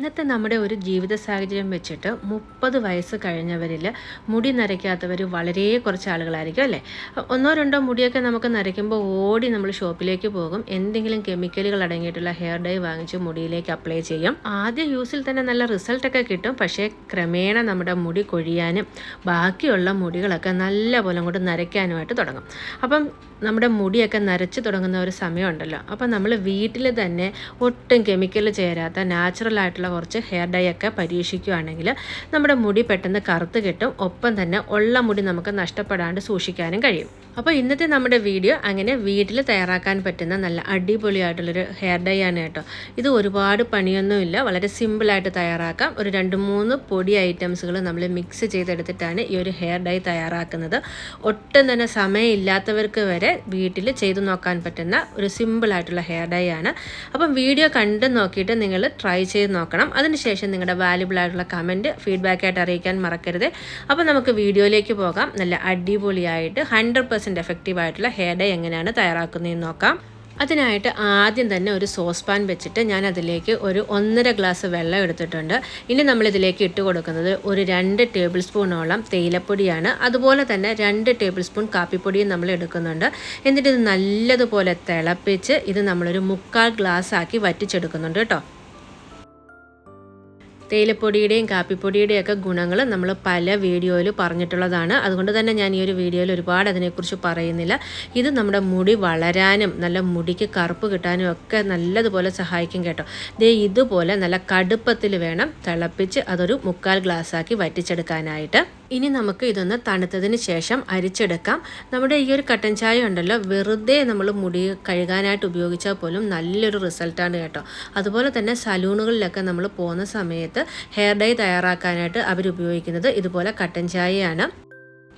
ഇന്നത്തെ നമ്മുടെ ഒരു ജീവിത സാഹചര്യം വെച്ചിട്ട് 30 വയസ്സ് കഴിഞ്ഞവരിൽ മുടി നരയ്ക്കാത്തവർ വളരെ കുറച്ച് ആളുകളായിരിക്കും അല്ലേ. ഒന്നോ രണ്ടോ മുടിയൊക്കെ നമുക്ക് നരയ്ക്കുമ്പോൾ ഓടി നമ്മൾ ഷോപ്പിലേക്ക് പോകും, എന്തെങ്കിലും കെമിക്കലുകൾ അടങ്ങിയിട്ടുള്ള ഹെയർ ഡൈ വാങ്ങിച്ച് മുടിയിലേക്ക് അപ്ലൈ ചെയ്യും. ആദ്യ യൂസിൽ തന്നെ നല്ല റിസൾട്ടൊക്കെ കിട്ടും, പക്ഷേ ക്രമേണ നമ്മുടെ മുടി കൊഴിയാനും ബാക്കിയുള്ള മുടികളൊക്കെ നല്ലപോലെ അങ്ങോട്ട് നരയ്ക്കാനുമായിട്ട് തുടങ്ങും. അപ്പം നമ്മുടെ മുടിയൊക്കെ നരച്ച് തുടങ്ങുന്ന ഒരു സമയമുണ്ടല്ലോ, അപ്പം നമ്മൾ വീട്ടിൽ തന്നെ ഒട്ടും കെമിക്കൽ ചേരാത്ത നാച്ചുറൽ ആയിട്ടുള്ള കുറച്ച് ഹെയർ ഡൈ ഒക്കെ പരീക്ഷിക്കുകയാണെങ്കിൽ നമ്മുടെ മുടി പെട്ടെന്ന് കറുത്ത് കിട്ടും, ഒപ്പം തന്നെ ഉള്ള മുടി നമുക്ക് നഷ്ടപ്പെടാണ്ട് സൂക്ഷിക്കാനും കഴിയും. അപ്പോൾ ഇന്നത്തെ നമ്മുടെ വീഡിയോ അങ്ങനെ വീട്ടിൽ തയ്യാറാക്കാൻ പറ്റുന്ന നല്ല അടിപൊളിയായിട്ടുള്ളൊരു ഹെയർ ഡൈ ആണ് കേട്ടോ. ഇത് ഒരുപാട് പണിയൊന്നുമില്ല, വളരെ സിമ്പിളായിട്ട് തയ്യാറാക്കാം. ഒരു 2-3 പൊടി ഐറ്റംസുകൾ നമ്മൾ മിക്സ് ചെയ്തെടുത്തിട്ടാണ് ഈ ഒരു ഹെയർ ഡൈ തയ്യാറാക്കുന്നത്. ഒട്ടും തന്നെ സമയമില്ലാത്തവർക്ക് വരെ വീട്ടിൽ ചെയ്തു നോക്കാൻ പറ്റുന്ന ഒരു സിമ്പിളായിട്ടുള്ള ഹെയർ ഡൈ ആണ്. അപ്പം വീഡിയോ കണ്ട് നോക്കിയിട്ട് നിങ്ങൾ ട്രൈ ചെയ്ത് നോക്കണം. അതിനുശേഷം നിങ്ങളുടെ വാല്യുബിൾ ആയിട്ടുള്ള കമൻറ്റ് ഫീഡ്ബാക്കായിട്ട് അറിയിക്കാൻ മറക്കരുത്. അപ്പോൾ നമുക്ക് വീഡിയോയിലേക്ക് പോകാം. നല്ല അടിപൊളിയായിട്ട് 100% എഫക്റ്റീവ് ആയിട്ടുള്ള ഹെയർ ഡൈ എങ്ങനെയാണ് തയ്യാറാക്കുന്നതെന്ന് നോക്കാം. അതിനായിട്ട് ആദ്യം തന്നെ ഒരു സോസ് പാൻ വെച്ചിട്ട് ഞാൻ അതിലേക്ക് ഒരു 1.5 ഗ്ലാസ് വെള്ളം എടുത്തിട്ടുണ്ട്. ഇനി നമ്മളിതിലേക്ക് ഇട്ട് കൊടുക്കുന്നത് ഒരു 2 ടേബിൾ സ്പൂണോളം തേയിലപ്പൊടിയാണ്. അതുപോലെ തന്നെ 2 ടേബിൾ സ്പൂൺ കാപ്പിപ്പൊടിയും നമ്മൾ എടുക്കുന്നുണ്ട്. എന്നിട്ട് ഇത് നല്ലതുപോലെ തിളപ്പിച്ച് ഇത് നമ്മളൊരു 1/4 ഗ്ലാസ് ആക്കി വറ്റിച്ചെടുക്കുന്നുണ്ട് കേട്ടോ. തേയിലപ്പൊടിയുടെയും കാപ്പിപ്പൊടിയുടെയും ഒക്കെ ഗുണങ്ങൾ നമ്മൾ പല വീഡിയോയിൽ പറഞ്ഞിട്ടുള്ളതാണ്. അതുകൊണ്ട് തന്നെ ഞാൻ ഈ ഒരു വീഡിയോയിൽ ഒരുപാട് അതിനെക്കുറിച്ച് പറയുന്നില്ല. ഇത് നമ്മുടെ മുടി വളരാനും നല്ല മുടിക്ക് കറുപ്പ് കിട്ടാനും ഒക്കെ നല്ലതുപോലെ സഹായിക്കും കേട്ടോ. ഇതുപോലെ നല്ല കടുപ്പത്തിൽ വേണം തിളപ്പിച്ച് അതൊരു 1/4 ഗ്ലാസ് ആക്കി വറ്റിച്ചെടുക്കാനായിട്ട്. ഇനി നമുക്ക് ഇതൊന്ന് തണുത്തതിന് ശേഷം അരിച്ചെടുക്കാം. നമ്മുടെ ഈ ഒരു കട്ടൻ ചായ ഉണ്ടല്ലോ, വെറുതെ നമ്മൾ മുടി കഴുകാനായിട്ട് ഉപയോഗിച്ചാൽ പോലും നല്ലൊരു റിസൾട്ടാണ് കേട്ടോ. അതുപോലെ തന്നെ സലൂണുകളിലൊക്കെ നമ്മൾ പോകുന്ന സമയത്ത് ഹെയർ ഡൈ തയ്യാറാക്കാനായിട്ട് അവർ ഉപയോഗിക്കുന്നത് ഇതുപോലെ കട്ടൻ ചായയാണ്.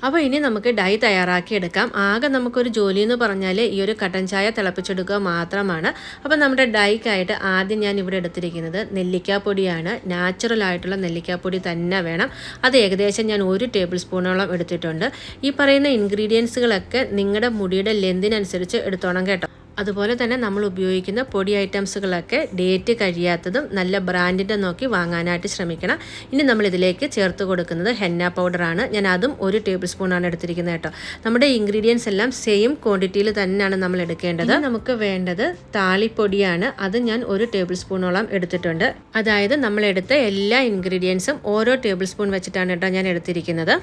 അപ്പോൾ ഇനി നമുക്ക് ഡൈ തയ്യാറാക്കി എടുക്കാം. ആകെ നമുക്കൊരു ജോലി എന്ന് പറഞ്ഞാൽ ഈ ഒരു കട്ടൻ ചായ തിളപ്പിച്ചെടുക്കുക മാത്രമാണ്. അപ്പോൾ നമ്മുടെ ഡൈക്കായിട്ട് ആദ്യം ഞാൻ ഇവിടെ എടുത്തിരിക്കുന്നത് നെല്ലിക്കാപ്പൊടിയാണ്. നാച്ചുറൽ ആയിട്ടുള്ള നെല്ലിക്കാപ്പൊടി തന്നെ വേണം. അത് ഏകദേശം ഞാൻ 1 ടേബിൾ സ്പൂണോളം എടുത്തിട്ടുണ്ട്. ഈ പറയുന്ന ഇൻഗ്രീഡിയൻസുകളൊക്കെ നിങ്ങളുടെ മുടിയുടെ ലെന്തിനനുസരിച്ച് എടുത്തോണം കേട്ടോ. അതുപോലെ തന്നെ നമ്മൾ ഉപയോഗിക്കുന്ന പൊടി ഐറ്റംസുകളൊക്കെ ഡേറ്റ് കഴിയാത്തതും നല്ല ബ്രാൻഡിൻ്റെ നോക്കി വാങ്ങാനായിട്ട് ശ്രമിക്കണം. ഇനി നമ്മളിതിലേക്ക് ചേർത്ത് കൊടുക്കുന്നത് ഹെന്ന പൗഡറാണ്. ഞാൻ അതും 1 ടേബിൾ സ്പൂണാണ് എടുത്തിരിക്കുന്നത് കേട്ടോ. നമ്മുടെ ഇൻഗ്രീഡിയൻസ് എല്ലാം സെയിം ക്വാണ്ടിറ്റിയിൽ തന്നെയാണ് നമ്മൾ എടുക്കേണ്ടത്. നമുക്ക് വേണ്ടത് താളിപ്പൊടിയാണ്. അത് ഞാൻ 1 ടേബിൾ സ്പൂണോളം എടുത്തിട്ടുണ്ട്. അതായത് നമ്മളെടുത്ത എല്ലാ ഇൻഗ്രീഡിയൻസും ഓരോ ടേബിൾ സ്പൂൺ വെച്ചിട്ടാണ് കേട്ടോ ഞാൻ എടുത്തിരിക്കുന്നത്.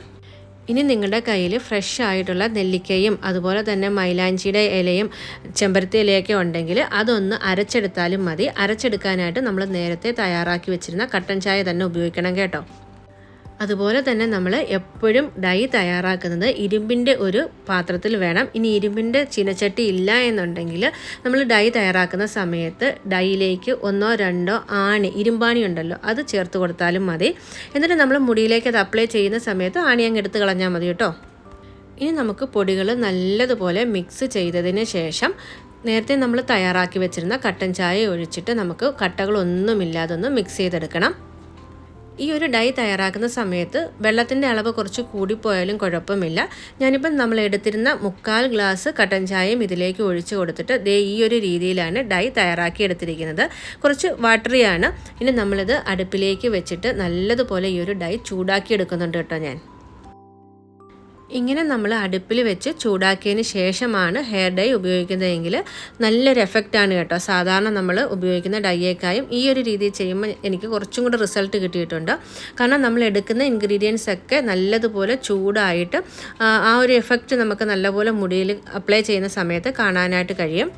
ഇനി നിങ്ങളുടെ കയ്യിൽ ഫ്രഷ് ആയിട്ടുള്ള നെല്ലിക്കയും അതുപോലെ തന്നെ മൈലാഞ്ചിയുടെ ഇലയും ചെമ്പരത്തി ഇലയൊക്കെ ഉണ്ടെങ്കിൽ അതൊന്ന് അരച്ചെടുത്താലും മതി. അരച്ചെടുക്കാനായിട്ട് നമ്മൾ നേരത്തെ തയ്യാറാക്കി വെച്ചിരുന്ന കട്ടൻ ചായ തന്നെ ഉപയോഗിക്കണം കേട്ടോ. അതുപോലെ തന്നെ നമ്മൾ എപ്പോഴും ഡൈ തയ്യാറാക്കുന്നത് ഇരുമ്പിൻ്റെ ഒരു പാത്രത്തിൽ വേണം. ഇനി ഇരുമ്പിൻ്റെ ചീനച്ചട്ടി ഇല്ല എന്നുണ്ടെങ്കിൽ നമ്മൾ ഡൈ തയ്യാറാക്കുന്ന സമയത്ത് ഡൈയിലേക്ക് 1-2 ആണി, ഇരുമ്പാണി ഉണ്ടല്ലോ, അത് ചേർത്ത് കൊടുത്താലും മതി. എന്നിട്ട് നമ്മൾ മുടിയിലേക്ക് അത് അപ്ലൈ ചെയ്യുന്ന സമയത്ത് ആണി അങ്ങ് എടുത്ത് കളഞ്ഞാൽ മതി കേട്ടോ. ഇനി നമുക്ക് പൊടികൾ നല്ലതുപോലെ മിക്സ് ചെയ്തതിന് ശേഷം നേരത്തെ നമ്മൾ തയ്യാറാക്കി വെച്ചിരുന്ന കട്ടൻ ചായ ഒഴിച്ചിട്ട് നമുക്ക് കട്ടകളൊന്നുമില്ലാതൊന്ന് മിക്സ് ചെയ്തെടുക്കണം. ഈ ഒരു ഡൈ തയ്യാറാക്കുന്ന സമയത്ത് വെള്ളത്തിൻ്റെ അളവ് കുറച്ച് കൂടിപ്പോയാലും കുഴപ്പമില്ല. ഞാനിപ്പം നമ്മൾ എടുത്തിരുന്ന 1/4 ഗ്ലാസ് കട്ടൻ ചായയും ഇതിലേക്ക് ഒഴിച്ച് കൊടുത്തിട്ട് ഈ ഒരു രീതിയിലാണ് ഡൈ തയ്യാറാക്കി എടുത്തിരിക്കുന്നത്. കുറച്ച് വാട്ടറിയാണ്. ഇനി നമ്മളിത് അടുപ്പിലേക്ക് വെച്ചിട്ട് നല്ലതുപോലെ ഈ ഒരു ഡൈ ചൂടാക്കി എടുക്കുന്നുണ്ട് കേട്ടോ. ഞാൻ ഇങ്ങനെ നമ്മൾ അടുപ്പിൽ വെച്ച് ചൂടാക്കിയതിന് ശേഷമാണ് ഹെയർ ഡൈ ഉപയോഗിക്കുന്നതെങ്കിൽ നല്ലൊരു എഫക്റ്റാണ് കേട്ടോ. സാധാരണ നമ്മൾ ഉപയോഗിക്കുന്ന ഡൈയേക്കായും ഈ ഒരു രീതിയിൽ ചെയ്യുമ്പോൾ എനിക്ക് കുറച്ചും കൂടി റിസൾട്ട് കിട്ടിയിട്ടുണ്ട്. കാരണം നമ്മൾ എടുക്കുന്ന ഇൻഗ്രീഡിയൻസ് ഒക്കെ നല്ലതുപോലെ ചൂടായിട്ട് ആ ഒരു എഫക്റ്റ് നമുക്ക് നല്ലപോലെ മുടിയിൽ അപ്ലൈ ചെയ്യുന്ന സമയത്ത് കാണാനായിട്ട് കഴിയും.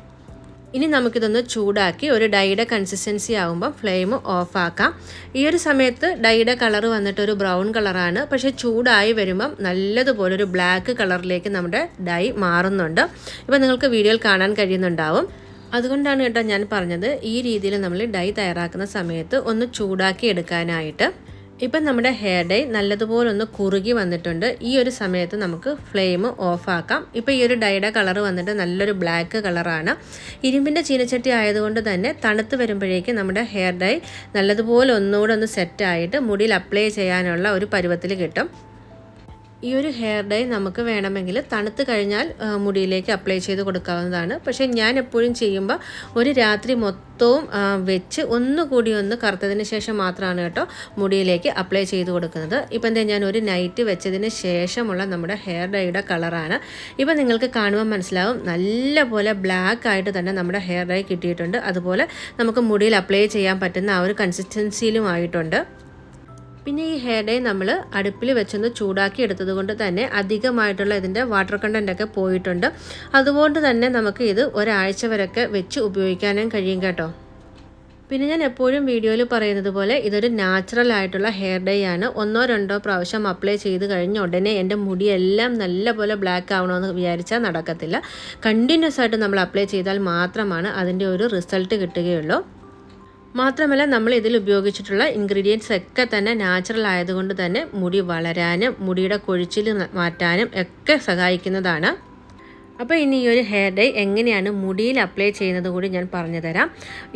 ഇനി നമുക്കിതൊന്ന് ചൂടാക്കി ഒരു ഡൈയുടെ കൺസിസ്റ്റൻസി ആകുമ്പോൾ ഫ്ലെയിം ഓഫ് ആക്കാം. ഈ ഒരു സമയത്ത് ഡൈയുടെ കളർ വന്നിട്ട് ഒരു ബ്രൗൺ കളറാണ്, പക്ഷേ ചൂടായി വരുമ്പം നല്ലതുപോലെ ഒരു ബ്ലാക്ക് കളറിലേക്ക് നമ്മുടെ ഡൈ മാറുന്നുണ്ട്. ഇപ്പോൾ നിങ്ങൾക്ക് വീഡിയോയിൽ കാണാൻ കഴിയുന്നുണ്ടാവും. അതുകൊണ്ടാണ് കേട്ടോ ഞാൻ പറഞ്ഞത് ഈ രീതിയിൽ നമ്മൾ ഡൈ തയ്യാറാക്കുന്ന സമയത്ത് ഒന്ന് ചൂടാക്കി എടുക്കാനായിട്ട്. ഇപ്പം നമ്മുടെ ഹെയർ ഡൈ നല്ലതുപോലെ ഒന്ന് കുറുകി വന്നിട്ടുണ്ട്. ഈ ഒരു സമയത്ത് നമുക്ക് ഫ്ലെയിം ഓഫ് ആക്കാം. ഇപ്പോൾ ഈ ഒരു ഡൈയുടെ കളർ വന്നിട്ട് നല്ലൊരു ബ്ലാക്ക് കളറാണ്. ഇരുമ്പിൻ്റെ ചീനച്ചട്ടി ആയതുകൊണ്ട് തന്നെ തണുത്ത് വരുമ്പോഴേക്കും നമ്മുടെ ഹെയർ ഡൈ നല്ലതുപോലെ ഒന്നുകൂടെ ഒന്ന് സെറ്റായിട്ട് മുടിയിൽ അപ്ലൈ ചെയ്യാനുള്ള ഒരു പരുവത്തിൽ കിട്ടും. ഈ ഒരു ഹെയർ ഡൈ നമുക്ക് വേണമെങ്കിൽ തണുത്ത് കഴിഞ്ഞാൽ മുടിയിലേക്ക് അപ്ലൈ ചെയ്ത് കൊടുക്കാവുന്നതാണ്. പക്ഷേ ഞാൻ എപ്പോഴും ചെയ്യുമ്പോൾ ഒരു രാത്രി മൊത്തവും വെച്ച് ഒന്നുകൂടി ഒന്ന് കറുത്തതിന് ശേഷം മാത്രമാണ് കേട്ടോ മുടിയിലേക്ക് അപ്ലൈ ചെയ്ത് കൊടുക്കുന്നത്. ഇപ്പം എന്താ ഞാൻ ഒരു നൈറ്റ് വെച്ചതിന് ശേഷമുള്ള നമ്മുടെ ഹെയർ ഡൈയുടെ കളറാണ്. ഇപ്പം നിങ്ങൾക്ക് കാണുമ്പോൾ മനസ്സിലാവും നല്ലപോലെ ബ്ലാക്ക് ആയിട്ട് തന്നെ നമ്മുടെ ഹെയർ ഡൈ കിട്ടിയിട്ടുണ്ട്. അതുപോലെ നമുക്ക് മുടിയിൽ അപ്ലൈ ചെയ്യാൻ പറ്റുന്ന ആ ഒരു കൺസിസ്റ്റൻസിയിലും ആയിട്ടുണ്ട്. പിന്നെ ഈ ഹെയർ ഡൈ നമ്മൾ അടുപ്പിൽ വെച്ചൊന്ന് ചൂടാക്കി എടുത്തത് കൊണ്ട് തന്നെ അധികമായിട്ടുള്ള ഇതിൻ്റെ വാട്ടർ കണ്ടൻറ്റൊക്കെ പോയിട്ടുണ്ട്. അതുകൊണ്ട് തന്നെ നമുക്ക് ഇത് ഒരാഴ്ച വരെയൊക്കെ വെച്ച് ഉപയോഗിക്കാനും കഴിയും കേട്ടോ. പിന്നെ ഞാൻ എപ്പോഴും വീഡിയോയിൽ പറയുന്നത് പോലെ ഇതൊരു നാച്ചുറൽ ആയിട്ടുള്ള ഹെയർ ഡൈ ആണ്. 1-2 പ്രാവശ്യം അപ്ലൈ ചെയ്ത് കഴിഞ്ഞ ഉടനെ എൻ്റെ മുടിയെല്ലാം നല്ലപോലെ ബ്ലാക്ക് ആവണമെന്ന് വിചാരിച്ചാൽ നടക്കത്തില്ല. കണ്ടിന്യൂസ് ആയിട്ട് നമ്മൾ അപ്ലൈ ചെയ്താൽ മാത്രമാണ് അതിൻ്റെ ഒരു റിസൾട്ട് കിട്ടുകയുള്ളൂ. മാത്രമല്ല നമ്മൾ ഇതിൽ ഉപയോഗിച്ചിട്ടുള്ള ഇൻഗ്രീഡിയൻസ് ഒക്കെ തന്നെ നാച്ചുറൽ ആയതുകൊണ്ട് തന്നെ മുടി വളരാനും മുടിയുടെ കൊഴിച്ചിൽ മാറ്റാനും ഒക്കെ സഹായിക്കുന്നതാണ്. അപ്പോൾ ഇനി ഈ ഒരു ഹെയർ ഡൈ എങ്ങനെയാണ് മുടിയിൽ അപ്ലൈ ചെയ്യുന്നത് കൂടി ഞാൻ പറഞ്ഞു തരാം.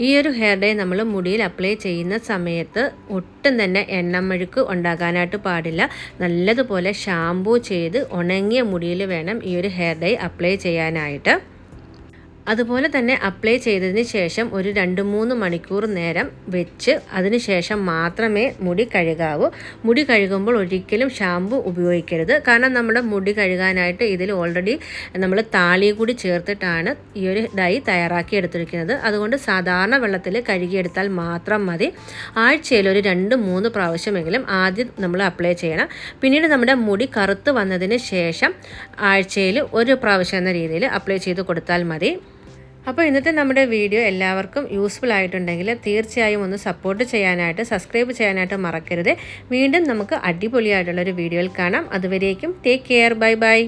ഈ ഒരു ഹെയർ ഡൈ നമ്മൾ മുടിയിൽ അപ്ലൈ ചെയ്യുന്ന സമയത്ത് ഒട്ടും തന്നെ എണ്ണമെഴുക്ക് ഉണ്ടാകാനായിട്ട് പാടില്ല. നല്ലതുപോലെ ഷാംപൂ ചെയ്ത് ഉണങ്ങിയ മുടിയിൽ വേണം ഈ ഒരു ഹെയർ ഡൈ അപ്ലൈ ചെയ്യാനായിട്ട്. അതുപോലെ തന്നെ അപ്ലൈ ചെയ്തതിന് ശേഷം ഒരു 2-3 മണിക്കൂർ നേരം വെച്ച് അതിന് ശേഷം മാത്രമേ മുടി കഴുകാവൂ. മുടി കഴുകുമ്പോൾ ഒരിക്കലും ഷാമ്പു ഉപയോഗിക്കരുത്. കാരണം നമ്മുടെ മുടി കഴുകാനായിട്ട് ഇതിൽ ഓൾറെഡി നമ്മൾ താളി കൂടി ചേർത്തിട്ടാണ് ഈ ഒരു ഡൈ തയ്യാറാക്കി എടുത്തിരിക്കുന്നത്. അതുകൊണ്ട് സാധാരണ വെള്ളത്തിൽ കഴുകിയെടുത്താൽ മാത്രം മതി. ആഴ്ചയിൽ ഒരു 2-3 പ്രാവശ്യമെങ്കിലും ആദ്യം നമ്മൾ അപ്ലൈ ചെയ്യണം. പിന്നീട് നമ്മുടെ മുടി കറുത്ത് വന്നതിന് ശേഷം ആഴ്ചയിൽ 1 പ്രാവശ്യം എന്ന രീതിയിൽ അപ്ലൈ ചെയ്ത് കൊടുത്താൽ മതി. അപ്പോൾ ഇന്നത്തെ നമ്മുടെ വീഡിയോ എല്ലാവർക്കും യൂസ്ഫുൾ ആയിട്ടുണ്ടെങ്കിൽ തീർച്ചയായും ഒന്ന് സപ്പോർട്ട് ചെയ്യാനായിട്ട് സബ്സ്ക്രൈബ് ചെയ്യാനായിട്ട് മറക്കരുത്. വീണ്ടും നമുക്ക് അടിപൊളിയായിട്ടുള്ളൊരു വീഡിയോയിൽ കാണാം. അതുവരേക്കും ടേക്ക് കെയർ. Bye bye.